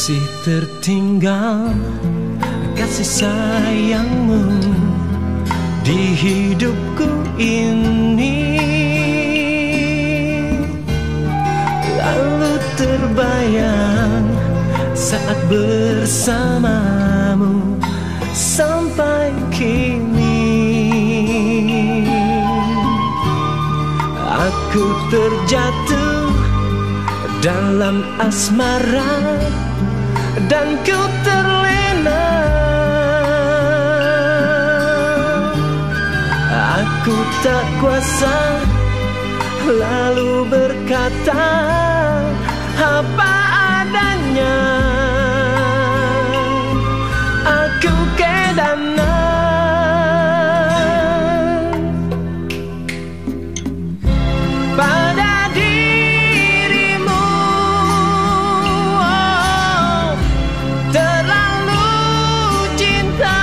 Masih tertinggal kasih sayangmu di hidupku ini. Lalu terbayang saat bersamamu sampai kini. Aku terjatuh dalam asmara dan ku terlena. Aku tak kuasa lalu berkata apa adanya. Aku kedanan pada dirimu, oh, terlalu cinta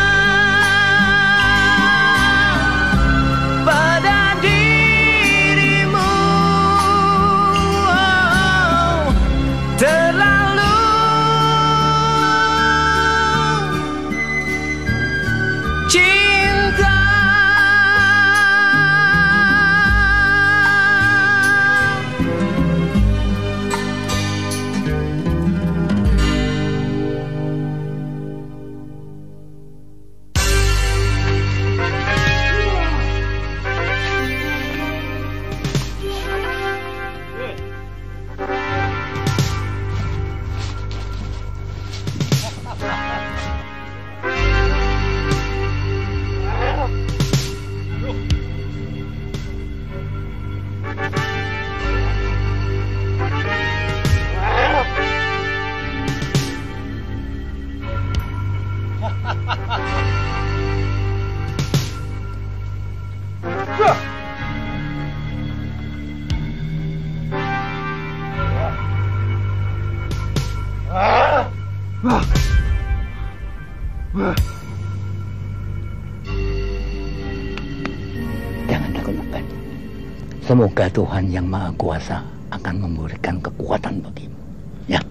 pada dirimu, oh, terlalu cinta. Jangan takut-takut. Semoga Tuhan yang Maha Kuasa akan memberikan kekuatan bagimu. Ya.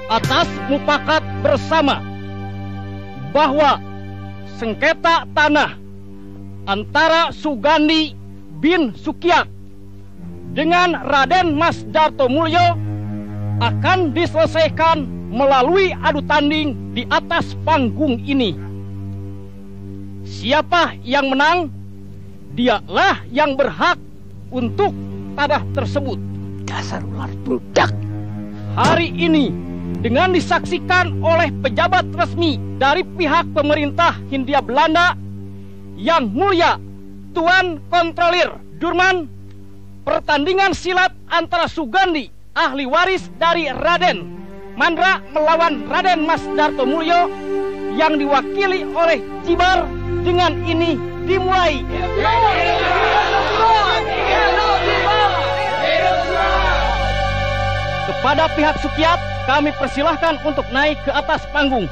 Atas mufakat bersama bahwa sengketa tanah antara Sugandi bin Sukiat dengan Raden Mas Dartomulyo akan diselesaikan melalui adu tanding di atas panggung ini. Siapa yang menang, dialah yang berhak untuk tanah tersebut. Dasar ular budak. Hari ini dengan disaksikan oleh pejabat resmi dari pihak pemerintah Hindia Belanda, Yang Mulia Tuan Kontrolir Durman, pertandingan silat antara Sugandi, ahli waris dari Raden Mandra melawan Raden Mas Dartomulyo yang diwakili oleh Jibar dengan ini dimulai. Kepada pihak Sukiat, kami persilahkan untuk naik ke atas panggung.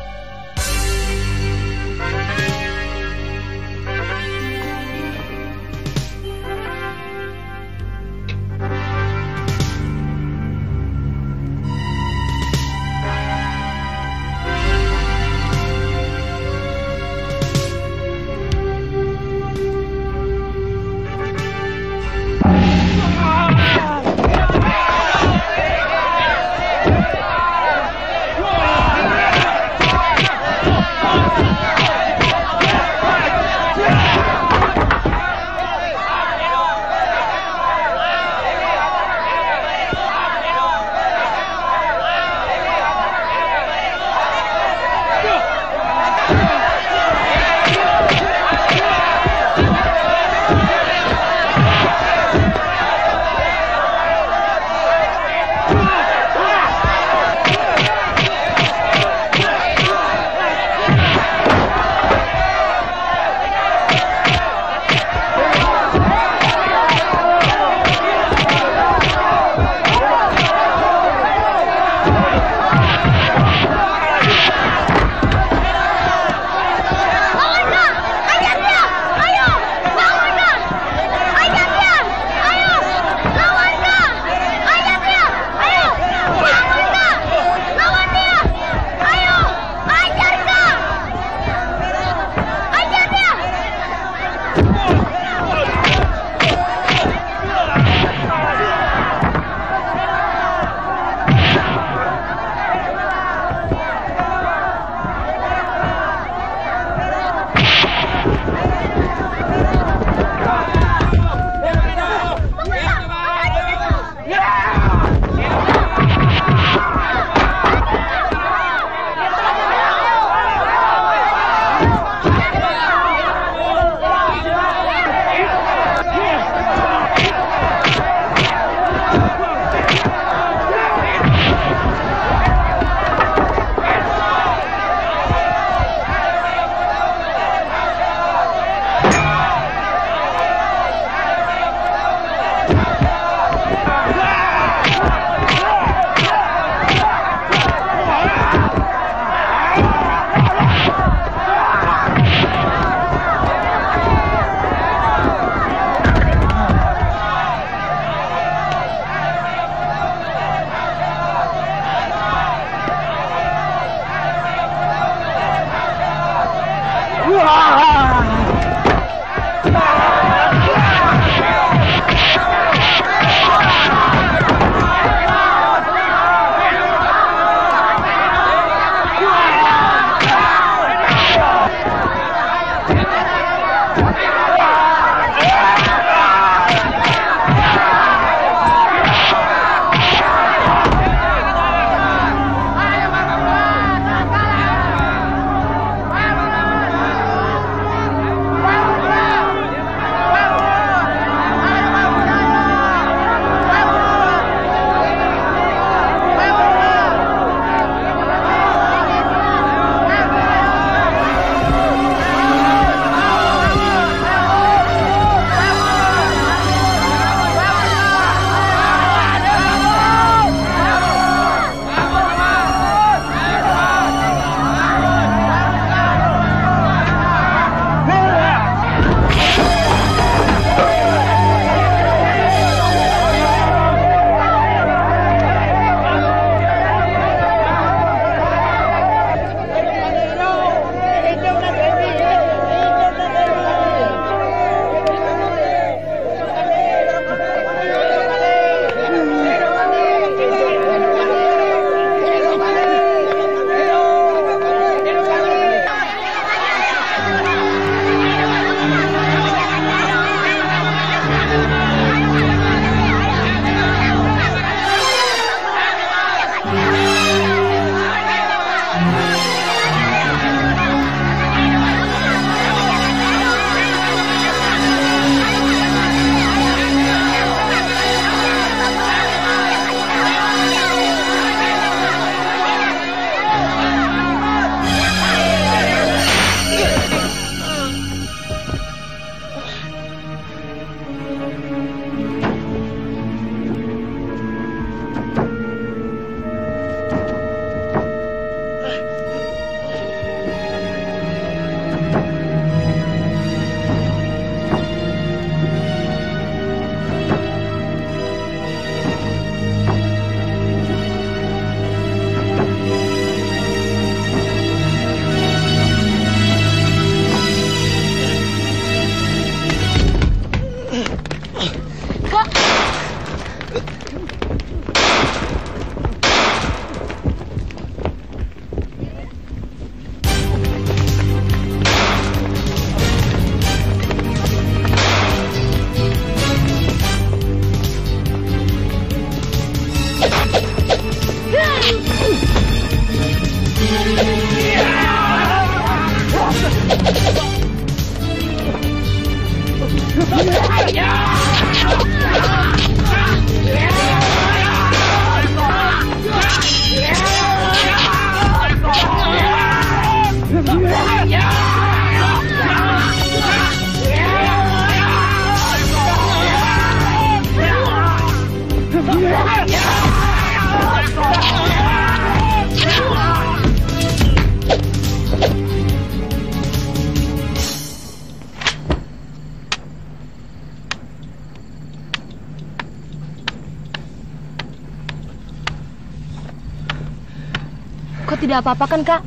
Kau tidak apa-apa kan, Kak?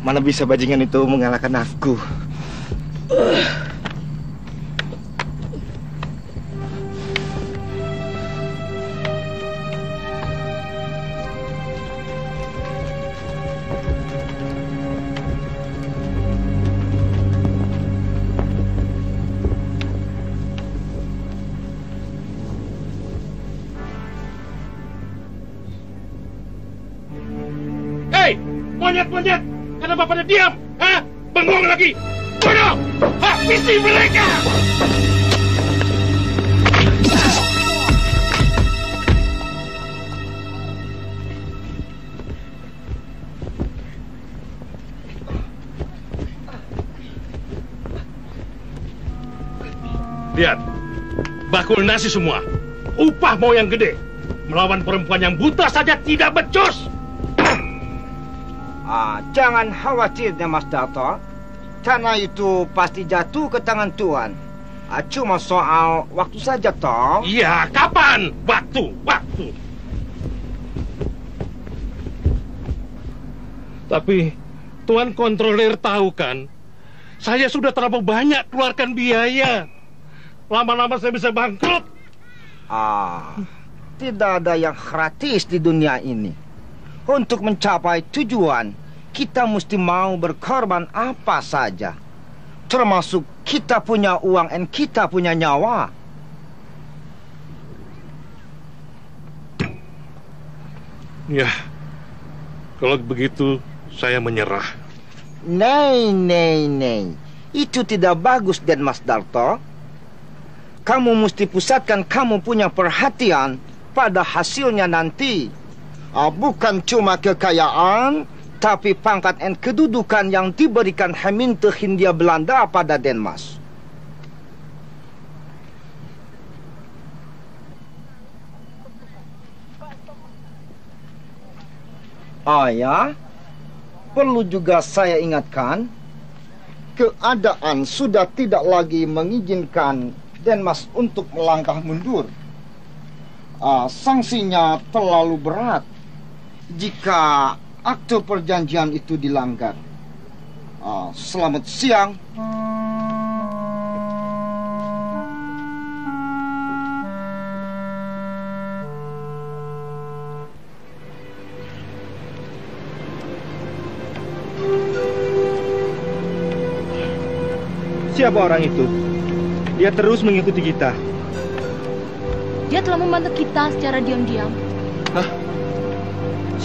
Mana bisa bajingan itu mengalahkan aku? Hei, monyet-monyet! Kenapa pada diam? Hah? Bengong lagi! Bunuh! Habisi mereka! Lihat, bakul nasi semua. Upah mau yang gede. Melawan perempuan yang buta saja tidak becus. Jangan khawatir, Mas Darto. Tanah itu pasti jatuh ke tangan Tuan. Cuma soal waktu saja, toh. Iya, kapan? Waktu. Tapi Tuan Kontroler tahu kan, saya sudah terlalu banyak keluarkan biaya. Lama-lama saya bisa bangkrut. Tidak ada yang gratis di dunia ini. Untuk mencapai tujuan, kita mesti mau berkorban apa saja. Termasuk kita punya uang dan kita punya nyawa. Ya, kalau begitu saya menyerah. Nei. Itu tidak bagus, Den Mas Darto. Kamu mesti pusatkan kamu punya perhatian pada hasilnya nanti. Bukan cuma kekayaan, tapi pangkat dan kedudukan yang diberikan Heminte Hindia Belanda pada Denmas. Ya, perlu juga saya ingatkan, keadaan sudah tidak lagi mengizinkan Denmas untuk melangkah mundur. Sanksinya terlalu berat jika akte perjanjian itu dilanggar. Selamat siang. Siapa orang itu? Dia terus mengikuti kita. Dia telah membantu kita secara diam-diam. Hah?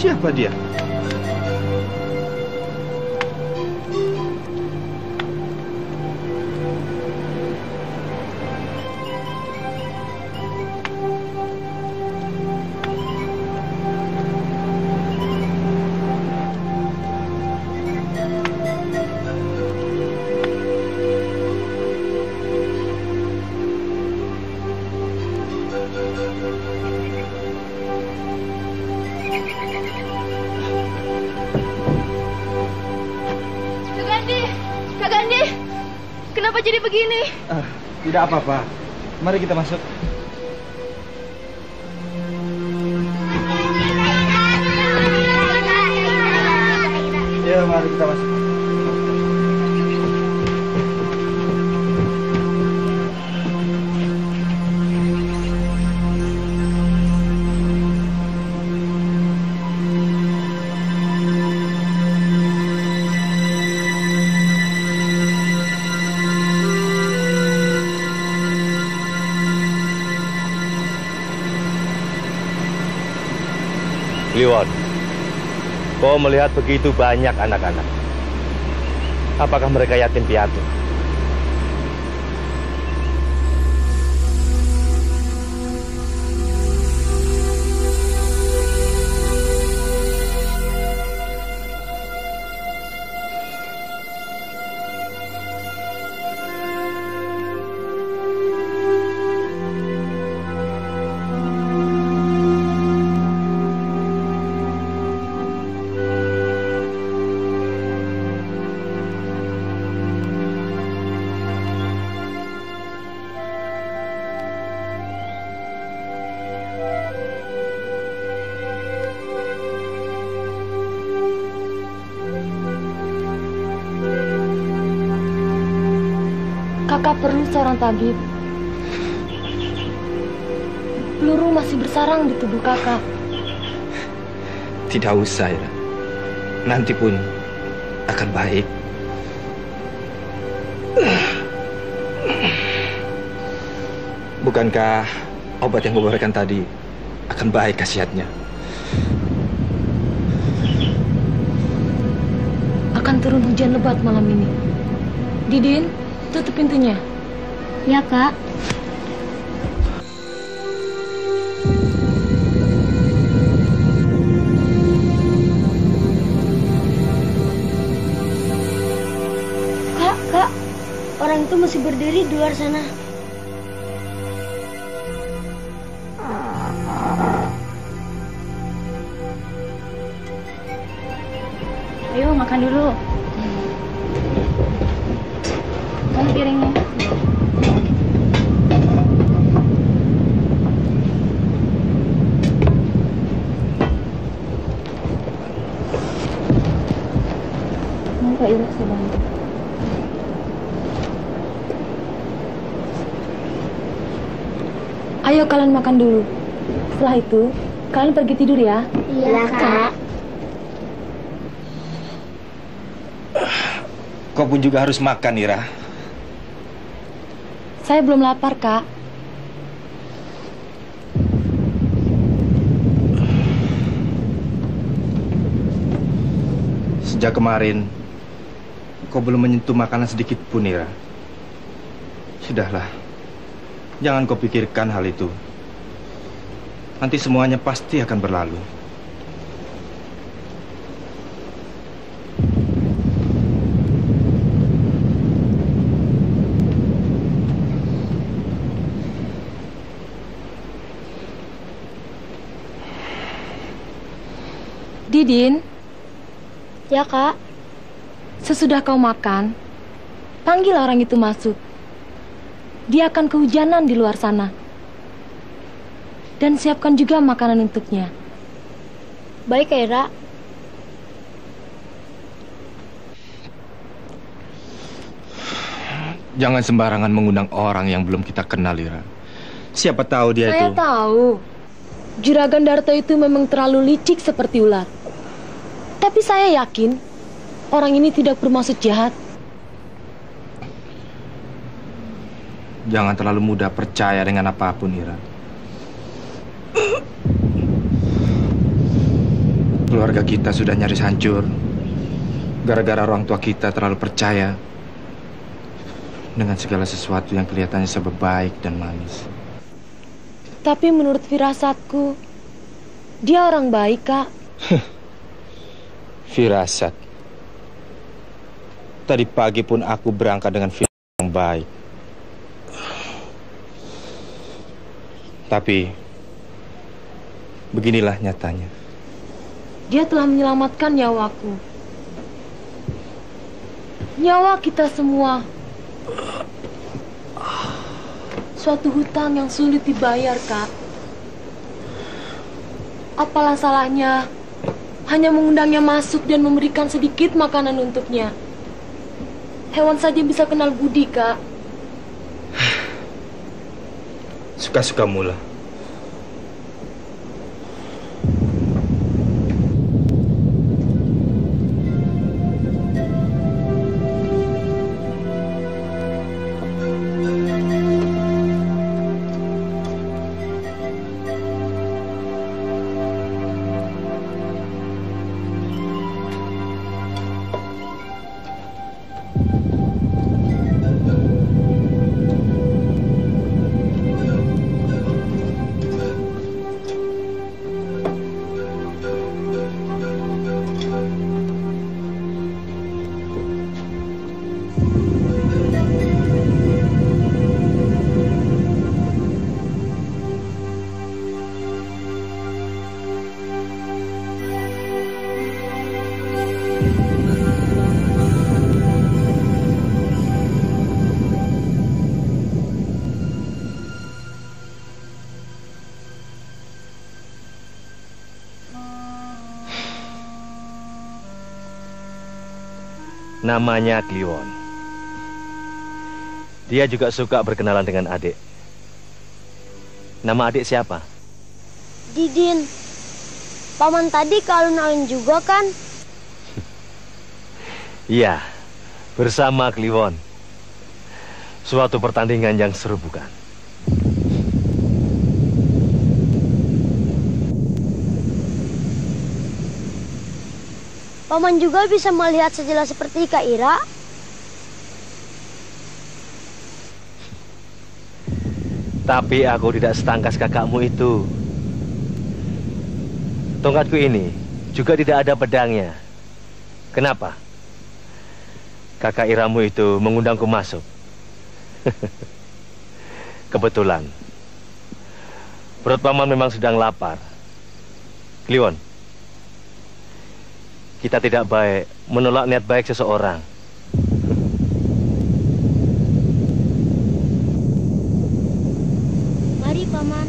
Siapa dia? Kenapa jadi begini? Tidak apa-apa. Mari kita masuk. Ya, mari kita masuk. Kliwon, kau melihat begitu banyak anak-anak. Apakah mereka yatim piatu? Kakak perlu seorang tabib. Peluru masih bersarang di tubuh kakak. Tidak usah ya. Nanti pun akan baik. Bukankah obat yang kau berikan tadi akan baik khasiatnya? Akan turun hujan lebat malam ini. Didin, tutup pintunya. Ya, Kak. Kak, orang itu masih berdiri di luar sana. Ayo makan dulu. Mana piringnya? Mau Kak Ira saya bantu. Ayo kalian makan dulu. Setelah itu, kalian pergi tidur ya. Iya, Kak. Kau pun juga harus makan, Ira. Saya belum lapar, Kak. Sejak kemarin, kau belum menyentuh makanan sedikit pun, Ira. Sudahlah, jangan kau pikirkan hal itu. Nanti semuanya pasti akan berlalu. Didin, Ya, Kak. sesudah kau makan, panggil orang itu masuk. Dia akan kehujanan di luar sana. Dan siapkan juga makanan untuknya. Baik, Kak Ira. Jangan sembarangan mengundang orang yang belum kita kenal, Ira. Siapa tahu dia Saya itu... tahu. Juragan Darto itu memang terlalu licik seperti ular. Tapi saya yakin orang ini tidak bermaksud jahat. Jangan terlalu mudah percaya dengan apapun, Ira. Keluarga kita sudah nyaris hancur gara-gara orang tua kita terlalu percaya dengan segala sesuatu yang kelihatannya serba baik dan manis. Tapi menurut firasatku, dia orang baik, Kak. Firasat. Tadi pagi pun aku berangkat dengan firasat yang baik. Tapi beginilah nyatanya. Dia telah menyelamatkan nyawaku. Nyawa kita semua. Suatu hutang yang sulit dibayar, Kak. Apalah salahnya hanya mengundangnya masuk dan memberikan sedikit makanan untuknya. Hewan saja bisa kenal budi, Kak. Suka-sukamu lah. Namanya Kliwon. Dia juga suka berkenalan dengan adik. Nama adik siapa? Didin. Paman tadi alun-alun juga kan? Iya, bersama Kliwon. Suatu pertandingan yang seru bukan? Paman juga bisa melihat sejelas seperti Kak Ira. Tapi aku tidak setangkas kakakmu itu. Tongkatku ini juga tidak ada pedangnya. Kenapa? Kakak Iramu itu mengundangku masuk. Kebetulan. Perut paman memang sedang lapar. Kliwon, kita tidak baik menolak niat baik seseorang. Mari, Paman.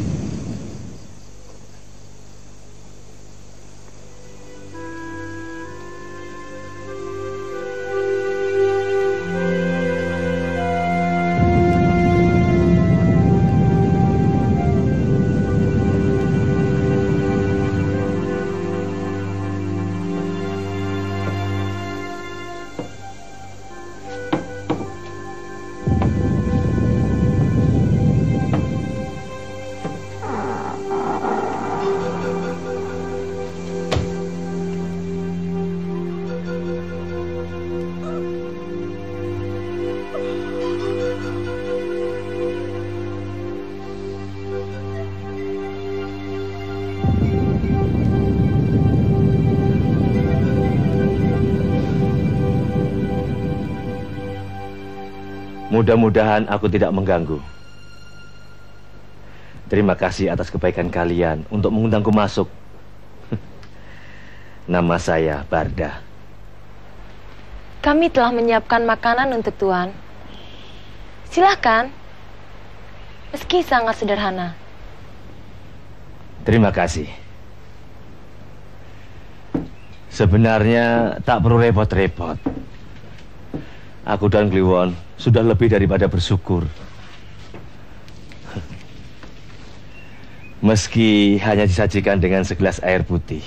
Mudah-mudahan aku tidak mengganggu. Terima kasih atas kebaikan kalian untuk mengundangku masuk. Nama saya Barda. Kami telah menyiapkan makanan untuk Tuan. Silahkan. Meski sangat sederhana. Terima kasih. Sebenarnya tak perlu repot-repot. Aku dan Kliwon sudah lebih daripada bersyukur. Meski hanya disajikan dengan segelas air putih.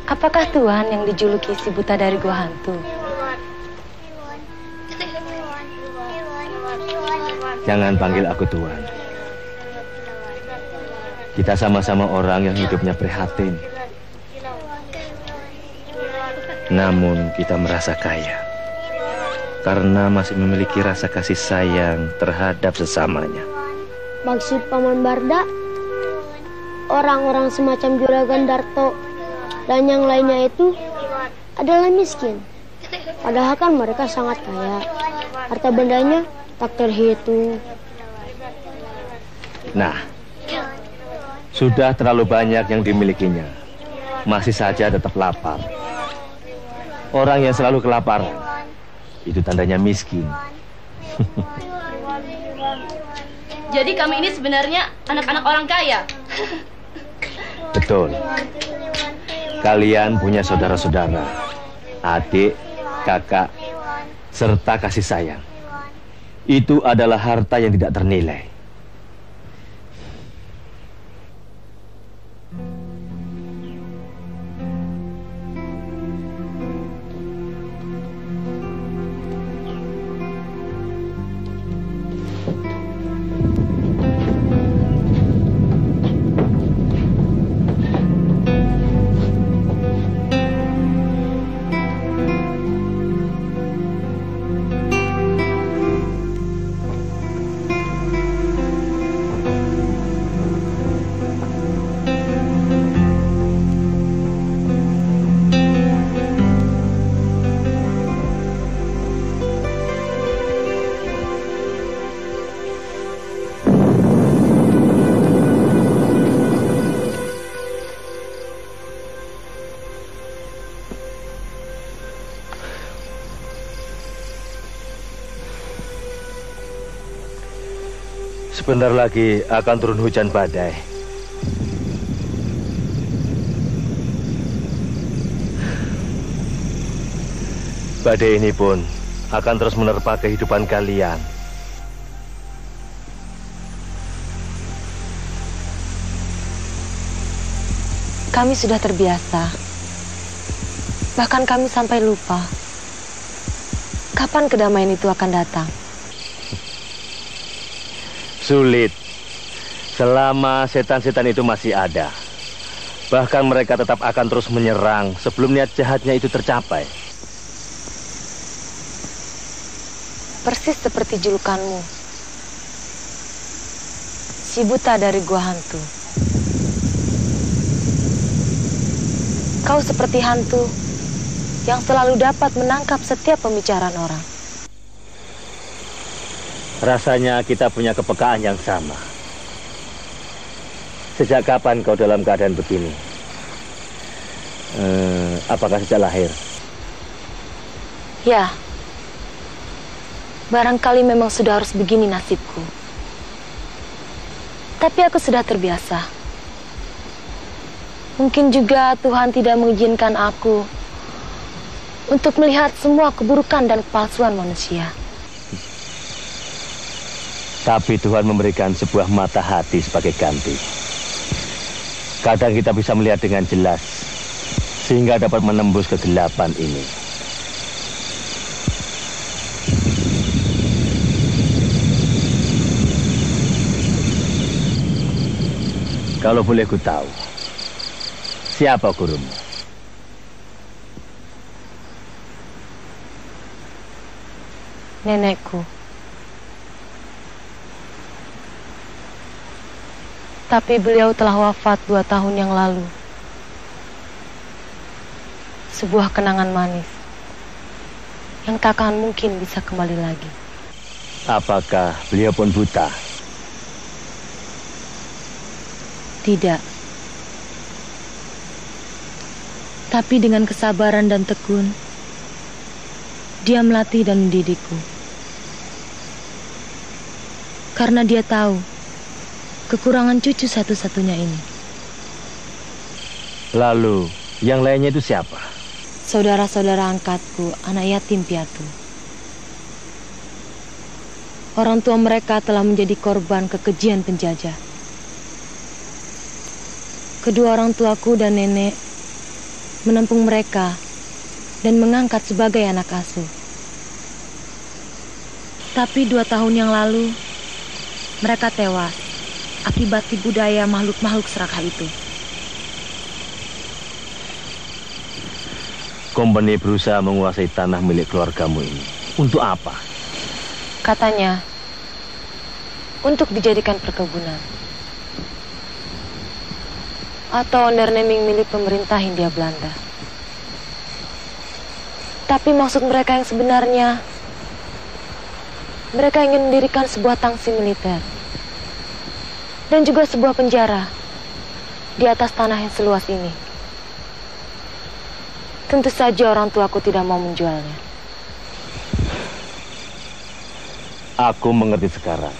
Apakah Tuan yang dijuluki si buta dari gua hantu? Jangan panggil aku Tuan. Kita sama-sama orang yang hidupnya prihatin. Namun kita merasa kaya karena masih memiliki rasa kasih sayang terhadap sesamanya. Maksud Paman Barda, orang-orang semacam Juragan Darto dan yang lainnya itu adalah miskin. Padahal kan mereka sangat kaya. Harta bendanya tak terhitung. Nah, sudah terlalu banyak yang dimilikinya. Masih saja tetap lapar. Orang yang selalu kelaparan, itu tandanya miskin. Jadi kami ini sebenarnya anak-anak orang kaya. Betul. Kalian punya saudara-saudara, adik, kakak, serta kasih sayang. Itu adalah harta yang tidak ternilai. Sebentar lagi akan turun hujan badai. Badai ini pun akan terus menerpa kehidupan kalian. Kami sudah terbiasa. Bahkan kami sampai lupa kapan kedamaian itu akan datang. Sulit. Selama setan-setan itu masih ada. Bahkan mereka tetap akan terus menyerang sebelum niat jahatnya itu tercapai. Persis seperti julukanmu, si buta dari gua hantu. Kau seperti hantu yang selalu dapat menangkap setiap pembicaraan orang. Rasanya kita punya kepekaan yang sama. Sejak kapan kau dalam keadaan begini? Apakah sejak lahir? Ya. Barangkali memang sudah harus begini nasibku. Tapi aku sudah terbiasa. Mungkin juga Tuhan tidak mengizinkan aku untuk melihat semua keburukan dan kepalsuan manusia. Tapi Tuhan memberikan sebuah mata hati sebagai ganti. Kadang kita bisa melihat dengan jelas, sehingga dapat menembus kegelapan ini. Kalau boleh ku tahu, siapa gurumu? Nenekku. Tapi beliau telah wafat 2 tahun yang lalu. Sebuah kenangan manis yang tak akan mungkin bisa kembali lagi. Apakah beliau pun buta? Tidak. Tapi dengan kesabaran dan tekun, dia melatih dan mendidikku. Karena dia tahu kekurangan cucu satu-satunya ini. Lalu, yang lainnya itu siapa? Saudara-saudara angkatku, anak yatim piatu. Orang tua mereka telah menjadi korban kekejian penjajah. Kedua orang tuaku dan nenek menampung mereka dan mengangkat sebagai anak asuh. Tapi 2 tahun yang lalu, mereka tewas akibat tipu daya makhluk-makhluk serakah itu. Kompeni berusaha menguasai tanah milik keluargamu ini. Untuk apa? Katanya, untuk dijadikan perkebunan. Atau onderneming milik pemerintah Hindia Belanda. Tapi maksud mereka yang sebenarnya, mereka ingin mendirikan sebuah tangsi militer. Dan juga sebuah penjara di atas tanah yang seluas ini. Tentu saja orang tuaku tidak mau menjualnya. Aku mengerti sekarang.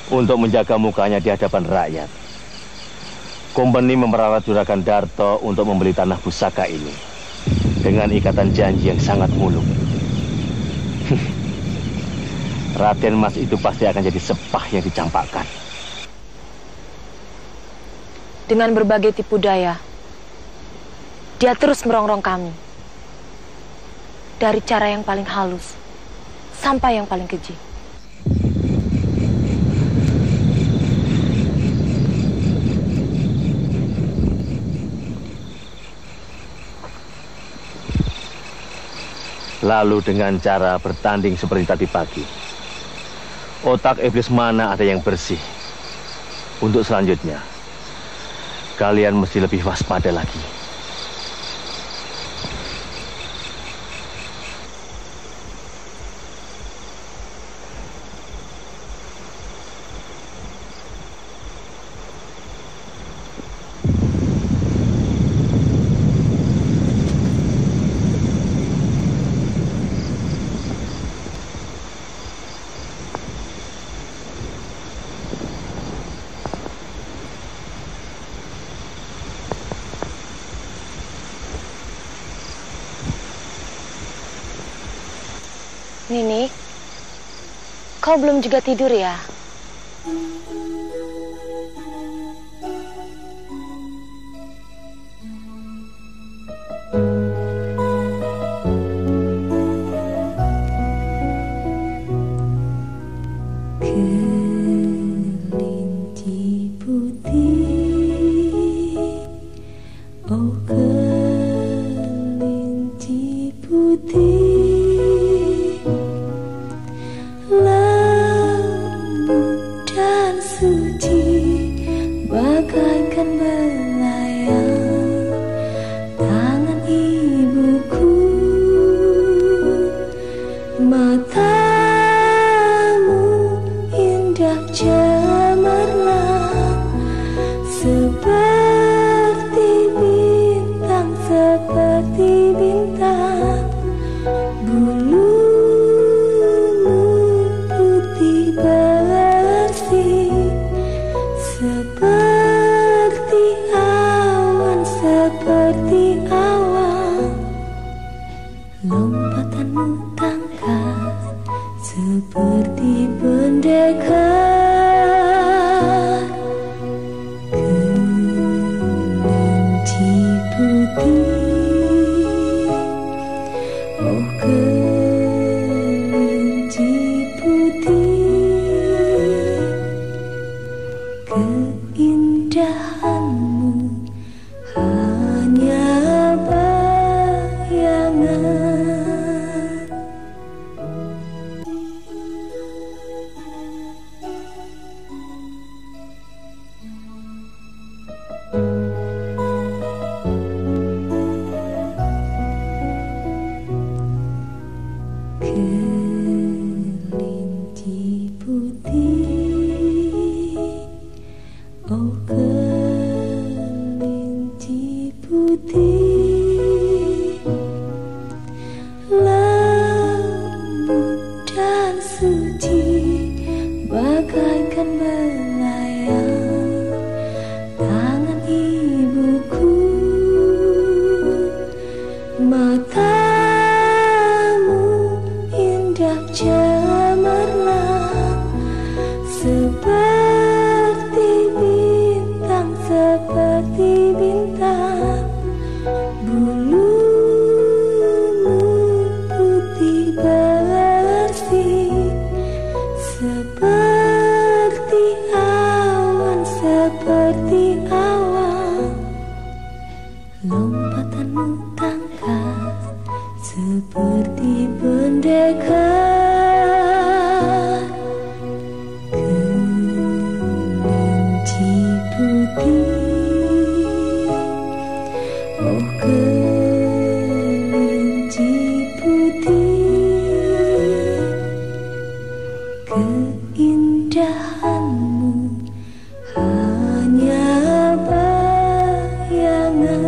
Untuk menjaga mukanya di hadapan rakyat, kompeni memperalat Juragan Darto untuk membeli tanah pusaka ini dengan ikatan janji yang sangat muluk. Raden Mas itu pasti akan jadi sepah yang dicampakkan. Dengan berbagai tipu daya, dia terus merongrong kami. Dari cara yang paling halus sampai yang paling keji. Lalu dengan cara bertanding seperti tadi pagi, otak iblis mana ada yang bersih? Untuk selanjutnya, kalian mesti lebih waspada lagi. Nini, kau belum juga tidur ya? Kelinci putih, oh kelinci putih, lembut dan suci bagaikan belayang tangan ibuku. Matamu indah cemerlang seperti bintang, bulumu putih bersih seperti awan, lompatanmu tangkas seperti pendekar. Kelinci putih, oh kelinci putih, keindahanmu hanya bayangan. Kelinci putih, oh kelinci putih, lembut dan suci bagaikan belayang tangan ibuku. Matamu indah cemerlang seperti bintang, bulumu putih bersih seperti awan, lompatanmu tangkas seperti pendekar. Kelinci putih, oh kelinci putih, keindahanmu hanya bayangan.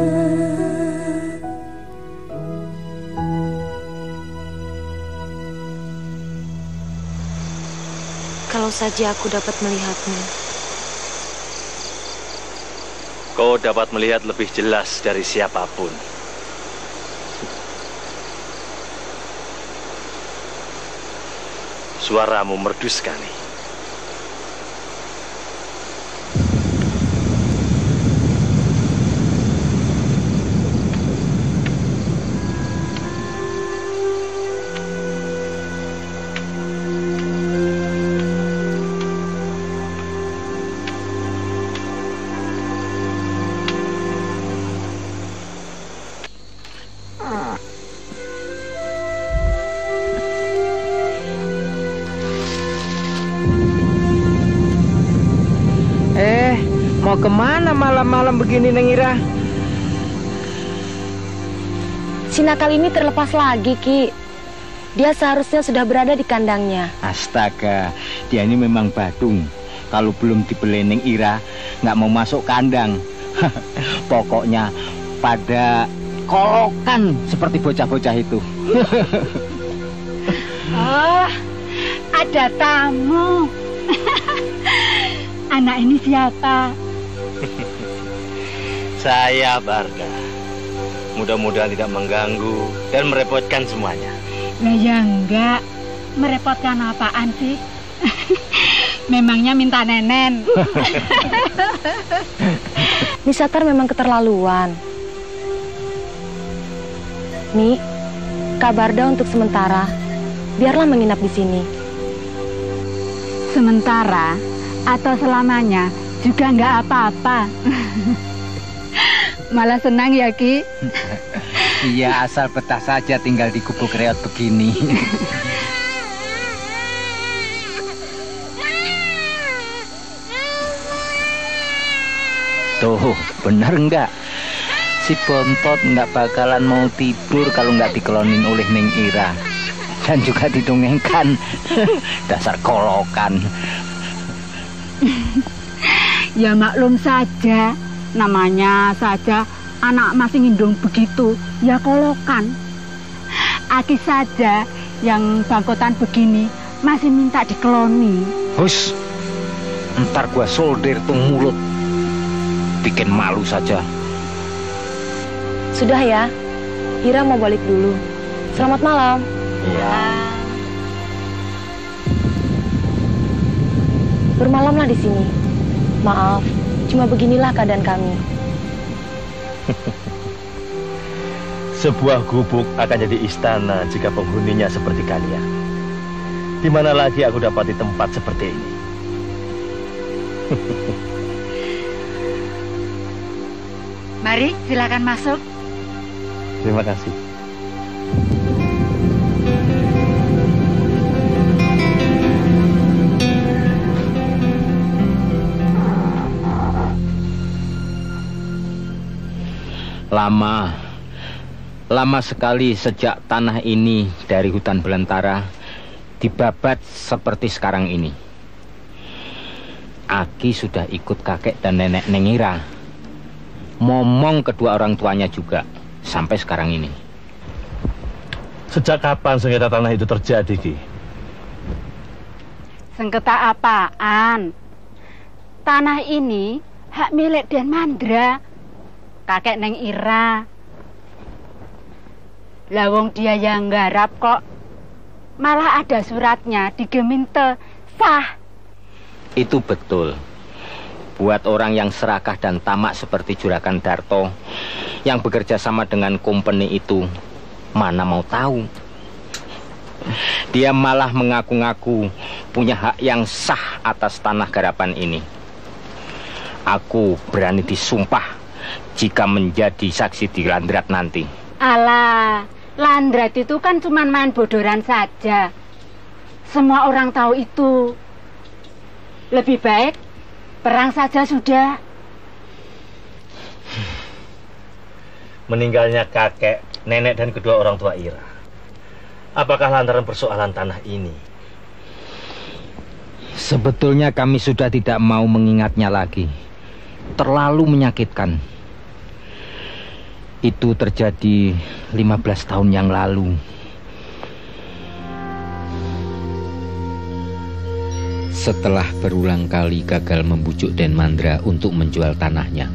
Kalau saja aku dapat melihatmu. Kau dapat melihat lebih jelas dari siapapun. Suaramu merdu sekali. Mau kemana malam-malam begini, Neng Ira? Si nakal ini terlepas lagi, Ki. Dia seharusnya sudah berada di kandangnya. Astaga, dia ini memang badung. Kalau belum dibeli Neng Ira, nggak mau masuk kandang. Pokoknya pada kolokan seperti bocah-bocah itu. Oh, ada tamu. Anak ini siapa? Saya Barda. Mudah-mudahan tidak mengganggu dan merepotkan semuanya. Lah ya enggak. merepotkan apaan sih? Memangnya minta nenen. Nisatar memang keterlaluan. Nih, Kak Barda untuk sementara, biarlah menginap di sini. Sementara atau selamanya juga nggak apa-apa. Malah senang ya, Ki? Iya, asal betah saja tinggal di gubuk reot begini. Tuh, bener nggak? Si Bontot nggak bakalan mau tidur kalau nggak dikelonin oleh Neng Ira. Dan juga didongengkan. Dasar kolokan. Ya maklum saja, namanya saja anak masih ngindung begitu, ya kolokan. Aki saja yang bangkotan begini masih minta dikeloni. Hus, ntar gua solder tuh mulut. Bikin malu saja. Sudah ya, Ira mau balik dulu. Selamat malam. Iya. Bermalamlah di sini. Maaf, cuma beginilah keadaan kami. Sebuah gubuk akan jadi istana jika penghuninya seperti kalian. Di mana lagi aku dapati tempat seperti ini? Mari, silakan masuk. Terima kasih. Lama sekali sejak tanah ini dari hutan belantara dibabat seperti sekarang ini. Aki sudah ikut kakek dan nenek Neng Ira. Momong kedua orang tuanya juga sampai sekarang ini. Sejak kapan sengketa tanah itu terjadi, Ki? Sengketa apaan? Tanah ini hak milik Den Mandra, kakek Neng Ira. Lawong dia yang nggarap kok. Malah ada suratnya di Gemente, sah. Itu betul. Buat orang yang serakah dan tamak seperti Juragan Darto yang bekerja sama dengan company itu, mana mau tahu. Dia malah mengaku-ngaku punya hak yang sah atas tanah garapan ini. Aku berani disumpah jika menjadi saksi di Landrat nanti. Alah, Landrat itu kan cuma main bodoran saja. Semua orang tahu itu. Lebih baik perang saja sudah. Meninggalnya kakek, nenek dan kedua orang tua Ira. Apakah lantaran persoalan tanah ini? Sebetulnya kami sudah tidak mau mengingatnya lagi. Terlalu menyakitkan. Itu terjadi 15 tahun yang lalu. Setelah berulang kali gagal membujuk Den Mandra untuk menjual tanahnya,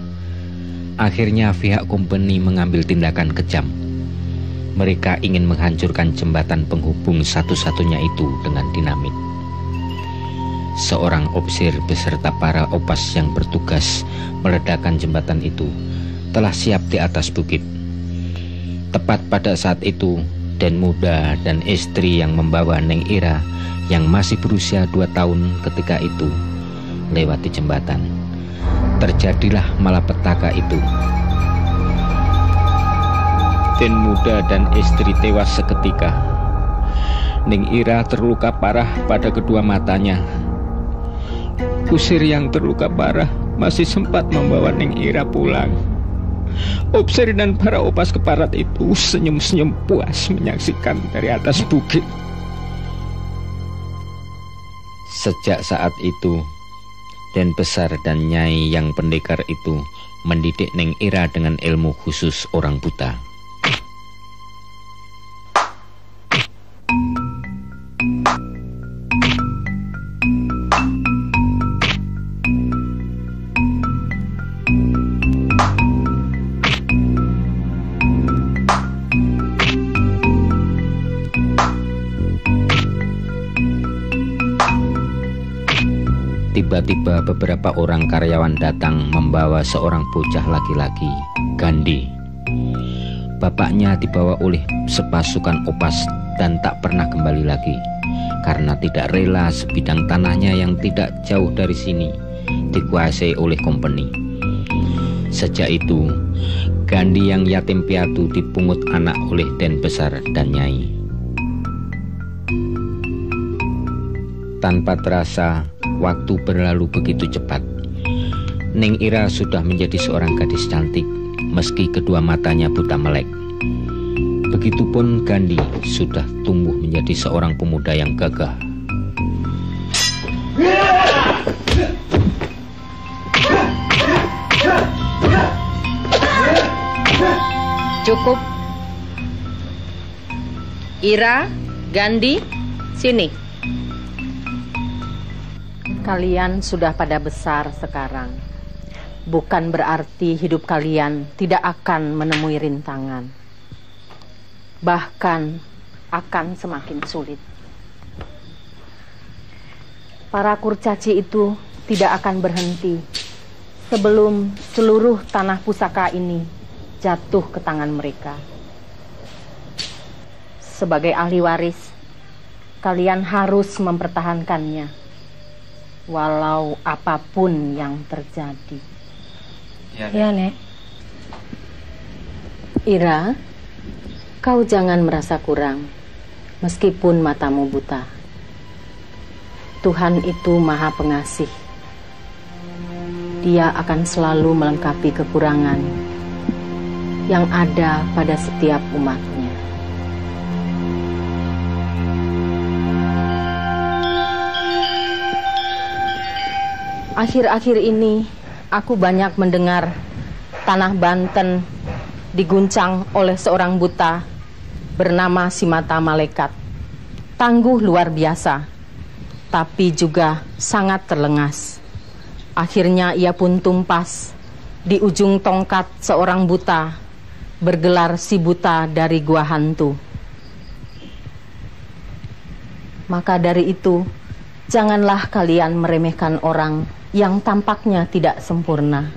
akhirnya pihak company mengambil tindakan kejam. Mereka ingin menghancurkan jembatan penghubung satu-satunya itu dengan dinamit. Seorang opsir beserta para opas yang bertugas meledakkan jembatan itu telah siap di atas bukit. Tepat pada saat itu, Den Muda dan istri yang membawa Neng Ira yang masih berusia 2 tahun ketika itu lewati jembatan. Terjadilah malapetaka itu. Den Muda dan istri tewas seketika. Neng Ira terluka parah pada kedua matanya. Kusir yang terluka parah masih sempat membawa Neng Ira pulang. Opsir dan para opas keparat itu senyum-senyum puas menyaksikan dari atas bukit. Sejak saat itu, Den Besar dan Nyai yang pendekar itu mendidik Neng Ira dengan ilmu khusus orang buta. Tiba-tiba beberapa orang karyawan datang membawa seorang bocah laki-laki, Gandhi. Bapaknya dibawa oleh sepasukan opas dan tak pernah kembali lagi karena tidak rela sebidang tanahnya yang tidak jauh dari sini dikuasai oleh company. Sejak itu, Gandhi yang yatim piatu dipungut anak oleh Den Besar dan Nyai. Tanpa terasa, waktu berlalu begitu cepat. Ning Ira sudah menjadi seorang gadis cantik, meski kedua matanya buta melek. Begitupun Gandhi sudah tumbuh menjadi seorang pemuda yang gagah. Cukup. Ira, Gandhi, sini. Kalian sudah pada besar sekarang. Bukan berarti hidup kalian tidak akan menemui rintangan. Bahkan akan semakin sulit. Para kurcaci itu tidak akan berhenti sebelum seluruh tanah pusaka ini jatuh ke tangan mereka. Sebagai ahli waris, kalian harus mempertahankannya walau apapun yang terjadi. Ya, Nek. Ira, kau jangan merasa kurang, meskipun matamu buta. Tuhan itu Maha Pengasih. Dia akan selalu melengkapi kekurangan yang ada pada setiap umatnya. Akhir-akhir ini, aku banyak mendengar tanah Banten diguncang oleh seorang buta bernama Simata Malekat. Tangguh luar biasa, tapi juga sangat terlengas. Akhirnya ia pun tumpas di ujung tongkat seorang buta bergelar si buta dari gua hantu. Maka dari itu, janganlah kalian meremehkan orang yang tampaknya tidak sempurna.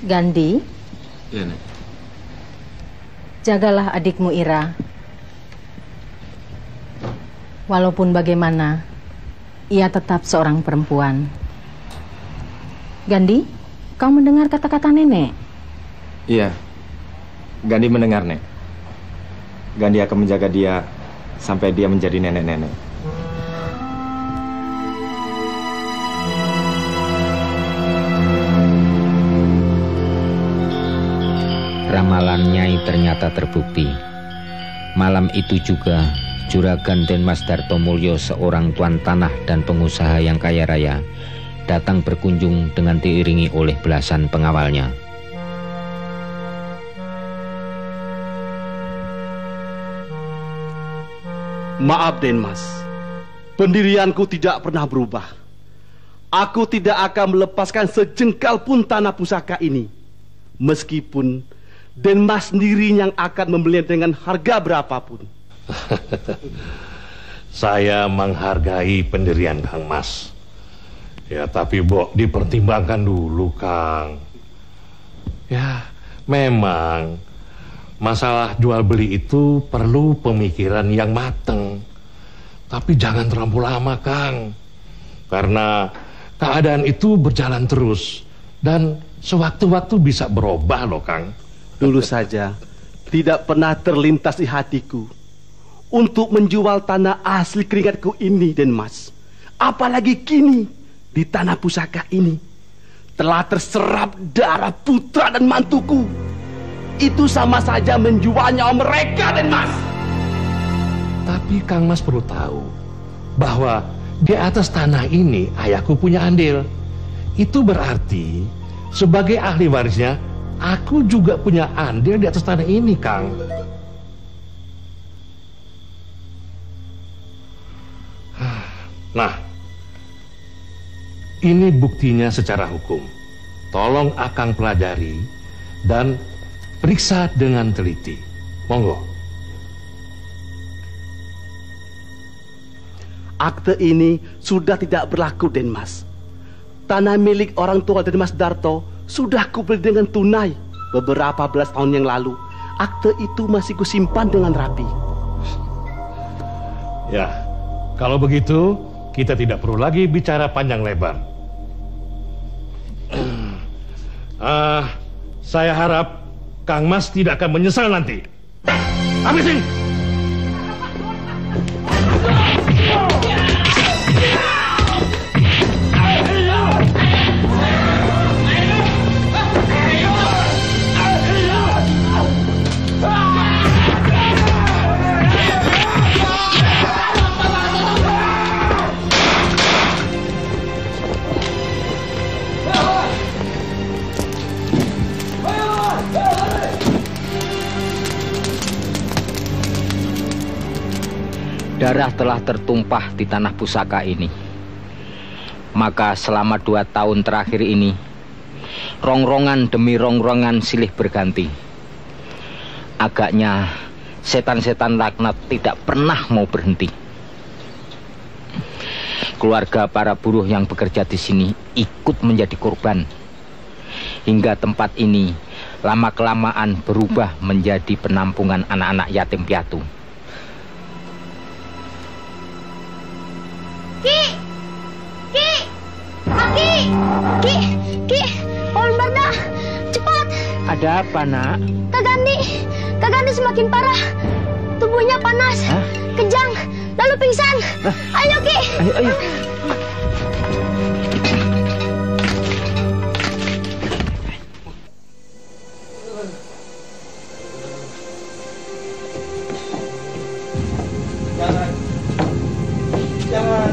Gandhi, Iya, Nek. jagalah adikmu Ira. Walaupun bagaimana, ia tetap seorang perempuan. Gandhi, kau mendengar kata-kata nenek? Iya, Gandhi mendengar, Nek. Gandhi akan menjaga dia sampai dia menjadi nenek-nenek. Ramalan Nyai ternyata terbukti. Malam itu juga, Juragan Denmas Dartomulyo, seorang tuan tanah dan pengusaha yang kaya raya, datang berkunjung dengan diiringi oleh belasan pengawalnya. Maaf Denmas, pendirianku tidak pernah berubah. Aku tidak akan melepaskan sejengkal pun tanah pusaka ini, meskipun Denmas sendiri yang akan membelinya dengan harga berapapun. Saya menghargai pendirian Kang Mas. Ya, tapi dipertimbangkan dulu, Kang. Ya, memang masalah jual beli itu perlu pemikiran yang matang. Tapi jangan terlalu lama, Kang. Karena keadaan itu berjalan terus dan sewaktu-waktu bisa berubah loh, Kang. Dulu saja tidak pernah terlintas di hatiku untuk menjual tanah asli keringatku ini, Denmas. Apalagi kini di tanah pusaka ini telah terserap darah putra dan mantuku. Itu sama saja menjual nyawa mereka, Denmas. Tapi Kang Mas perlu tahu bahwa di atas tanah ini ayahku punya andil. Itu berarti sebagai ahli warisnya, aku juga punya andil di atas tanah ini, Kang. Nah, ini buktinya secara hukum. Tolong Akang pelajari dan periksa dengan teliti. Monggo. Akte ini sudah tidak berlaku, Den Mas. Tanah milik orang tua Den Mas Darto sudah kubeli dengan tunai beberapa belas tahun yang lalu. Akte itu masih kusimpan dengan rapi. Ya, kalau begitu kita tidak perlu lagi bicara panjang lebar. Saya harap Kang Mas tidak akan menyesal nanti. Habisin! Darah telah tertumpah di tanah pusaka ini. Maka selama 2 tahun terakhir ini, rongrongan demi rongrongan silih berganti. Agaknya setan-setan laknat tidak pernah mau berhenti. Keluarga para buruh yang bekerja di sini ikut menjadi korban. Hingga tempat ini lama-kelamaan berubah menjadi penampungan anak-anak yatim piatu. Ki, Paman Barda, cepat. Ada apa, Nak? Kak Gandhi semakin parah. Tubuhnya panas, kejang, lalu pingsan. Ayo, Ki. Ayo. Jangan. Jangan.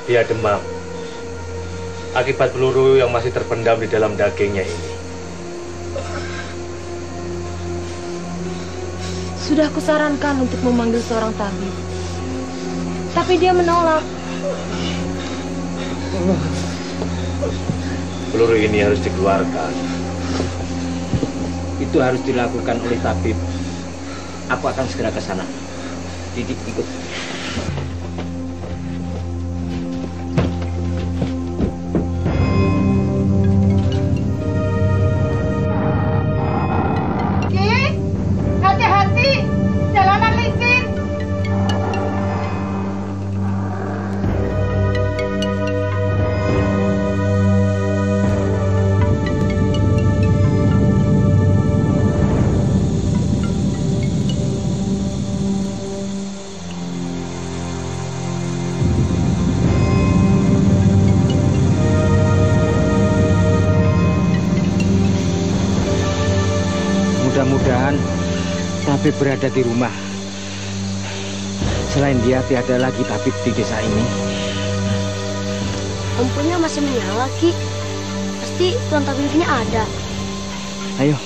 Dia demam akibat peluru yang masih terpendam di dalam dagingnya ini. Sudah kusarankan untuk memanggil seorang tabib, tapi dia menolak. Peluru ini harus dikeluarkan. Itu harus dilakukan oleh tabib. Aku akan segera ke sana. Didik, ikut. Mudah-mudahan tabib berada di rumah. Selain dia, tiada lagi tabib di desa ini. Lampunya masih menyala, Ki. Pasti tuan tabibnya ada. Ayo.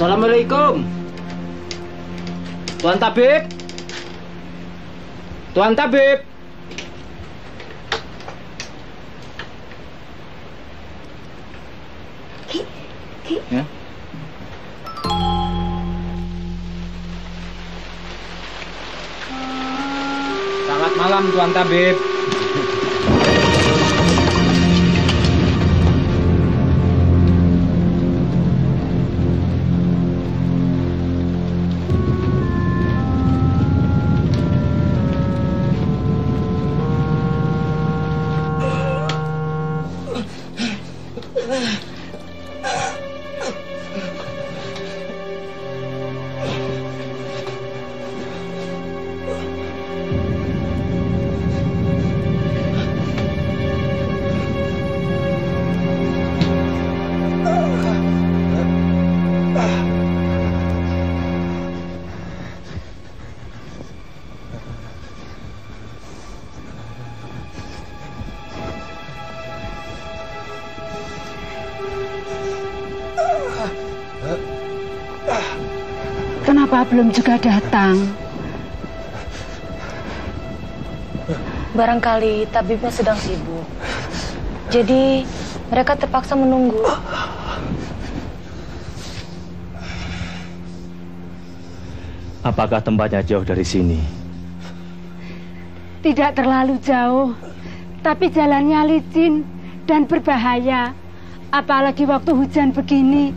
Assalamualaikum. Tuan tabib. Tuan tabib. Ya. Selamat malam. Malam, Tuan Tabib. Kenapa belum juga datang? Barangkali tabibnya sedang sibuk. Jadi mereka terpaksa menunggu. Apakah tempatnya jauh dari sini? Tidak terlalu jauh, tapi jalannya licin dan berbahaya. Apalagi waktu hujan begini.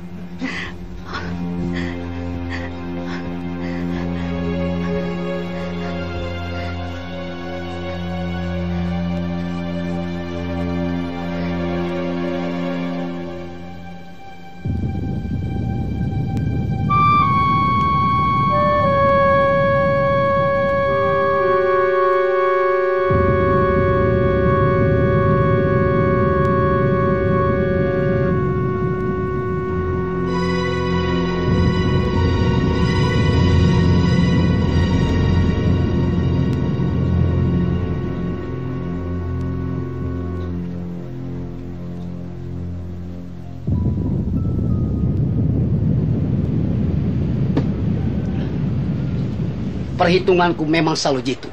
Perhitunganku memang selalu jitu.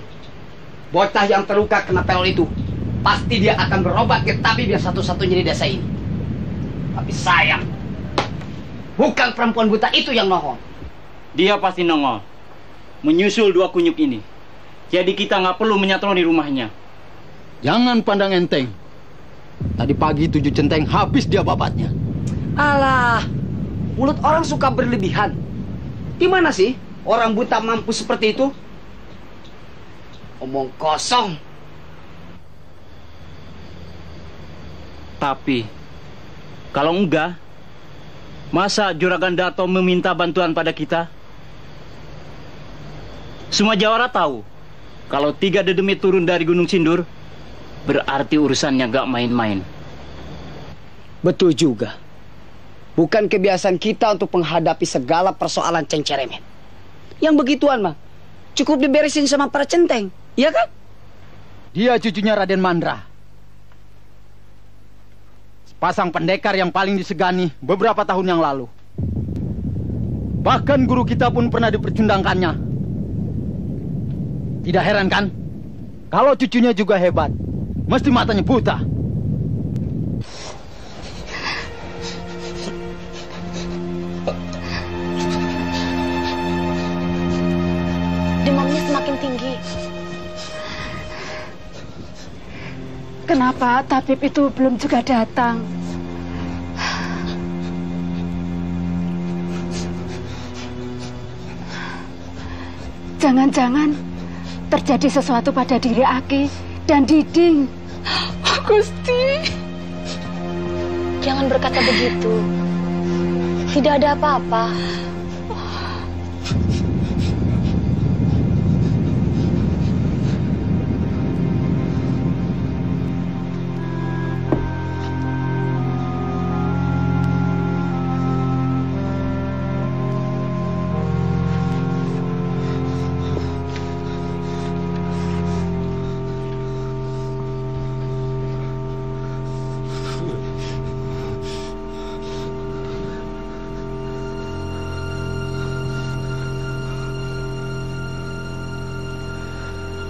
Bocah yang terluka kena pelor itu pasti dia akan berobat ke tabib yang satu-satunya di desa ini. Tapi sayang, bukan perempuan buta itu yang nongol. Dia pasti nongol, menyusul dua kunyuk ini. Jadi kita nggak perlu menyatroni rumahnya. Jangan pandang enteng. Tadi pagi 7 centeng habis dia babatnya. Alah, mulut orang suka berlebihan. Gimana sih orang buta mampu seperti itu? Omong kosong. Tapi kalau enggak, masa Juragan Darto meminta bantuan pada kita? Semua jawara tahu kalau 3 dedemit turun dari Gunung Sindur, berarti urusannya gak main-main. Betul juga. Bukan kebiasaan kita untuk menghadapi segala persoalan cengceremen. Yang begituan mah cukup diberesin sama para centeng, iya kan? Dia cucunya Raden Mandra. Sepasang pendekar yang paling disegani beberapa tahun yang lalu. Bahkan guru kita pun pernah dipercundangkannya. Tidak heran kan? Kalau cucunya juga hebat, mesti matanya buta. Demamnya semakin tinggi. Kenapa tabib itu belum juga datang? Jangan-jangan terjadi sesuatu pada diri Aki dan Diding. Gusti, jangan berkata begitu. Tidak ada apa-apa.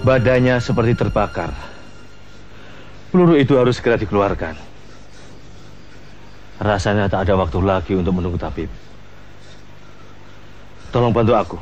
Badannya seperti terbakar. Peluru itu harus segera dikeluarkan. Rasanya tak ada waktu lagi untuk menunggu tabib. Tolong bantu aku.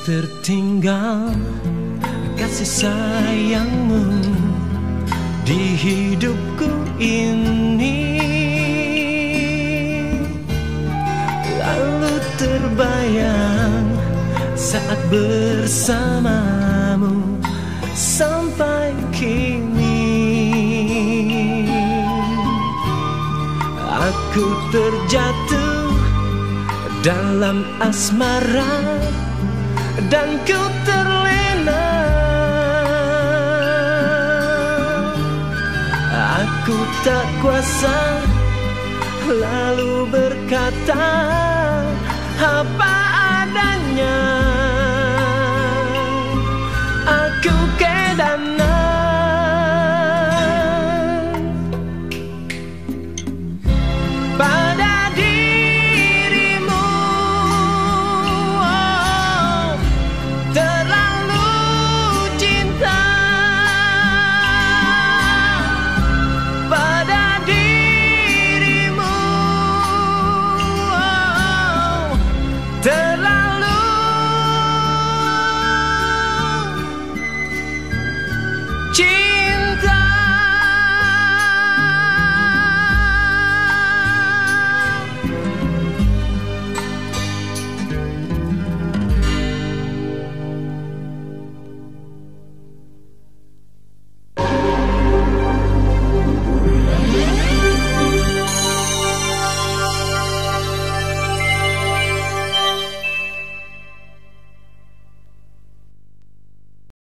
tertinggal kasih sayangmu di hidupku ini. Lalu terbayang saat bersamamu sampai kini. Aku terjatuh dalam asmara dan ku terlena. Aku tak kuasa lalu berkata,